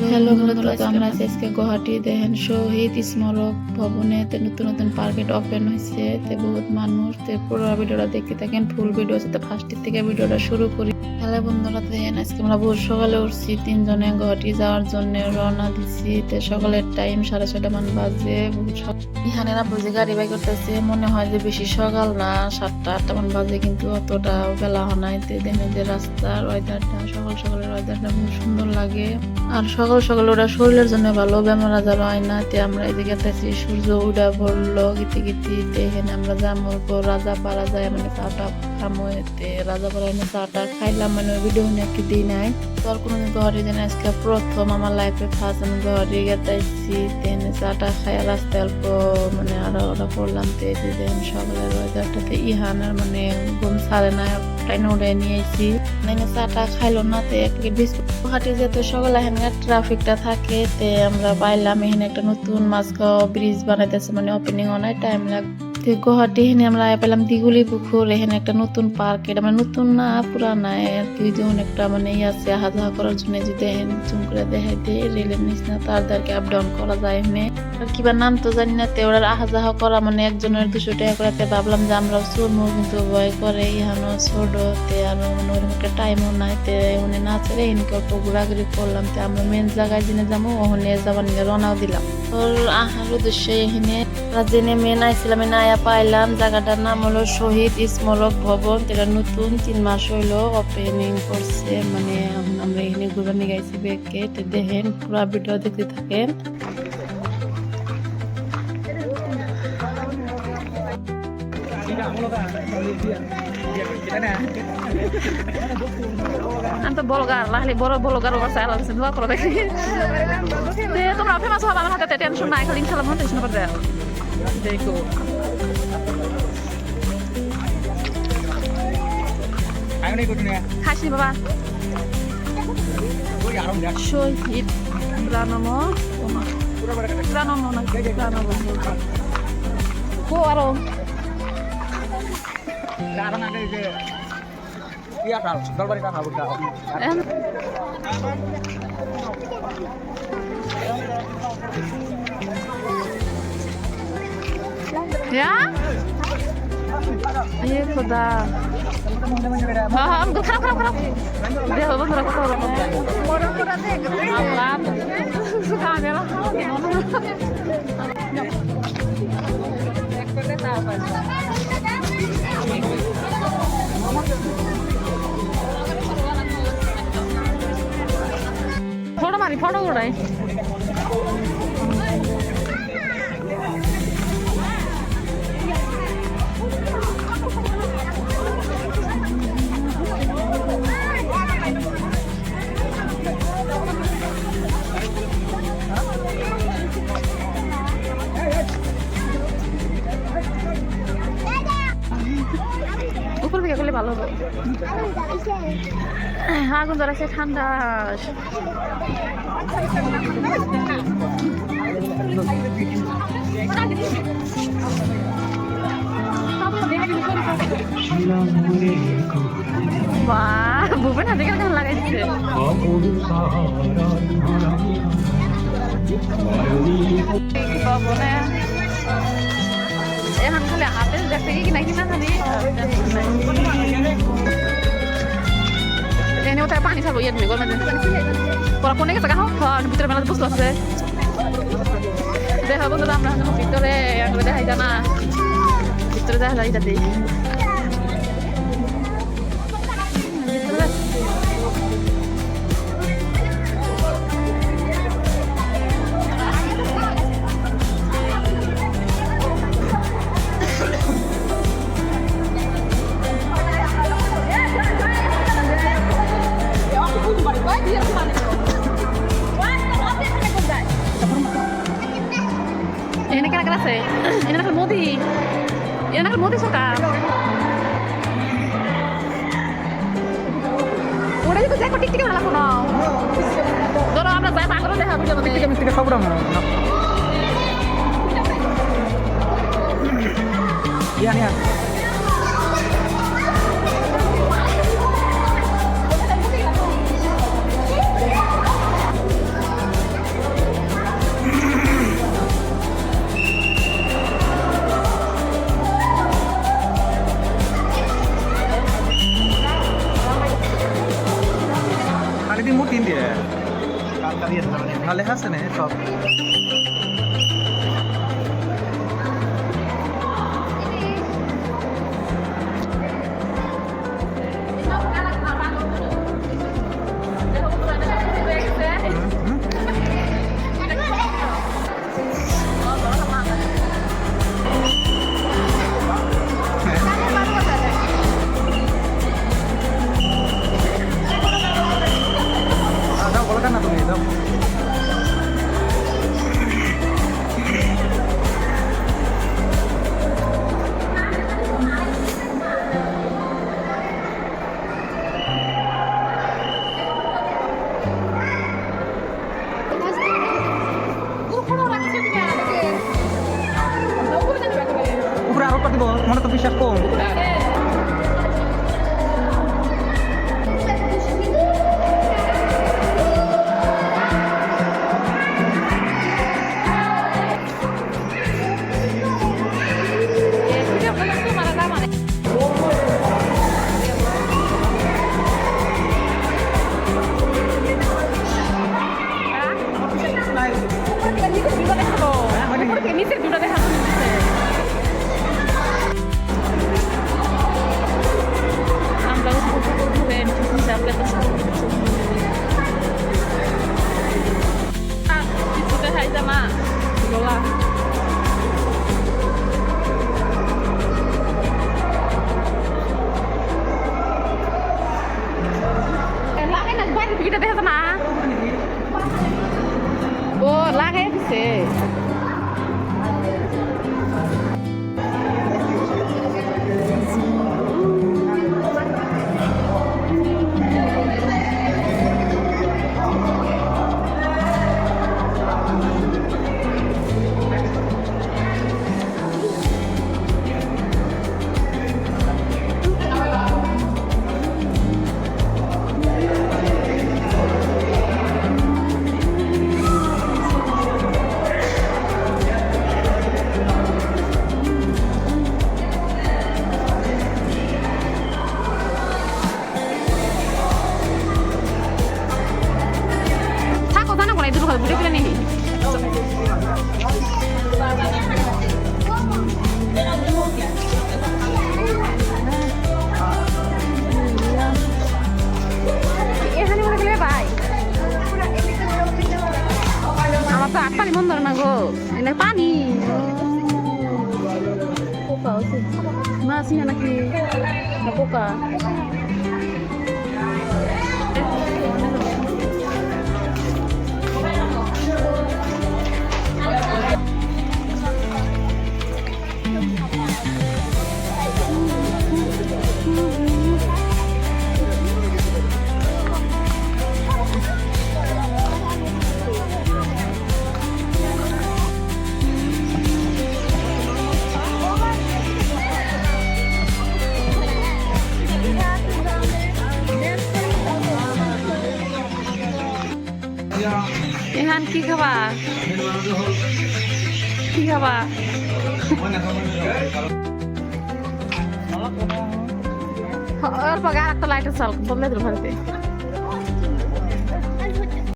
Hello বন্ধুরা, তো আমরা আছি আজকে গুয়াহাটি। দেখেন শহীদ স্মারক ভবনে নতুন নতুন পার্কেট ওপেন হয়েছে, বহুত মানুষ। পুরো ভিডিওটা দেখতে থাকেন, ফুল ভিডিও আছে। তো ফার্স্টের থেকে ভিডিওটা শুরু করি। হ্যালো বন্ধুরা, দেখেন আজকে আমরা বহু সকালে উঠছি, 3 জনে গুয়াহাটি যাওয়ার জন্য রওনা দিচ্ছি। সকালের টাইম 6:30 মান বাজে। ইহানেরা বুঝে গাড়ি বাই করতেছে, মনে হয় যে বেশি সকাল না, 7টা-8টা মান বাজে, কিন্তু অতটা বেলা হয়। দেখেন যে রাস্তার ওয়েদারটা, সকাল সকালের ওয়েদারটা খুব সুন্দর লাগে। আর সকাল সকাল ওরা শরীরের জন্য ভালো, বেমার আজার হয় না। আমরা এদিকে গেতেছি, সূর্য উঠা পড়লো গীতি গীতি। এখানে আমরা যাবো রাজাপাড়া যায়, মানে চাটা খামোতে রাজাপাড়া এনে চাটা খাইলাম, মানে ভিডিও নাকি দিই নাই। তো আর কোনোদিন গুয়াহাটি জানি, আজকে প্রথম আমার লাইফে ফার্স্ট আমি গুয়াহাটি গেতেছি। চাটা খাই রাস্তায় অল্প মানে আরো ওরা করলাম। দেখেন সকালের ওয়েদারটাতে ইহানের মানে ঘুম ছাড়ে না, টাইনে উঠে নিয়েছি। চাটা খাইলো না, একটা বিস্কুট। গুয়াহাটি যেহেতু সকালে এখানে ট্রাফিকটা থাকে, আমরা পাইলাম এখানে একটা নতুন মাঝগাঁও ব্রিজ বানাইতেছে, মানে ওপেনিং অনেক টাইম লাগবে। গুয়াহাটি এখানে আমরা পেলাম দিগুলি পুকুর। এখানে একটা নতুন পার্ক, এটা মানে নতুন না পুরানা আর কি, যেমন একটা মানে আছে আহা যাওয়া করার জন্য। যে দেখেন চুম করে দেখাই দিয়ে রেলের নিচ না, তাদেরকে আপ ডাউন করা যায় এখানে। কিবা নাম তো জানি না। ওরা আহা যাওয়া করা মানে একজনের 200 টাকা করে। ভাবলাম যে আমরাও চলবো, কিন্তু ভয় করে ইহানো ছোট। আর মানে ওরকম একটা টাইমও নাই। মানে না ছেড়ে এখানে অল্প ঘোরাঘুরি করলাম। আমরা মেন জায়গায় জেনে যাবো, ওখানে যাবার নিয়ে রওনাও দিলাম। ওর আহার উদ্দেশ্যে এখানে জেনে মেন আইছিলাম, আয়া পাইলাম। জায়গাটার নাম হলো শহীদ স্মারক ভবন। এটা নতুন 3 মাস হইলো ওপেনিং করছে। মানে আমরা এখানে ঘুরে নিয়ে গেছি ব্যাগকে। দেখেন পুরো ভিডিও দেখতে থাকেন। আমি তো বলগার লাহলি বড় বলগার ওভার সাইল আছে, দোয়া করো দেখি। তোমরা ফেমাস হবে, আমার হাতে টেনশন নাই, খালি ইনশাআল্লাহ মনে টেনশন করবে। দেখো খাসি বাবা শহীদ প্রাণম প্রাণম না প্রাণম কো আরো ya iya sudah paham tuh kerap dia bener aku tahu alam suka ada lah photo मारी फोटो उड़ाई উপর থেকে করলে ভালো হবে। আগুন ধরেছে, ঠান্ডা। ভুবেন হাতে কেমন লাগাইছে। এখন খালি হাতে দেখতে কি নাকি না খালি এনে ওটাই পানি ছাড়বো ইয়ে গরমে পড়া কোনে গেছে কাহ ভিতরে মেলা বুঝতে পারছে। দেখা বন্ধুরা আমরা ভিতরে দেখাই জানা ভিতরে দেখা যায় এটা দিই। Ini kan kelas ya? Ini nakal modi. Ini nakal modi suka. Udah itu saya ketik malah kuno. Dorong amna saya tak deh habis itu. Ketik kau berapa? Iya nih. ভালে আছে না সব দাও বলকা না তুমি দাও উপরে আরো দিব মনে তো বিশ্বাস কম kita deh sana. Oh, lagi sih. Bude pilih nih. এখানে মনে গেলে ভাই আমার তো পানি বন্ধ না গো এনে পানি পোকা আছে মাছ নাকি পোকা Ihan কি খাবা কি খাবা और पगार तो लाइट साल बदले दर भरते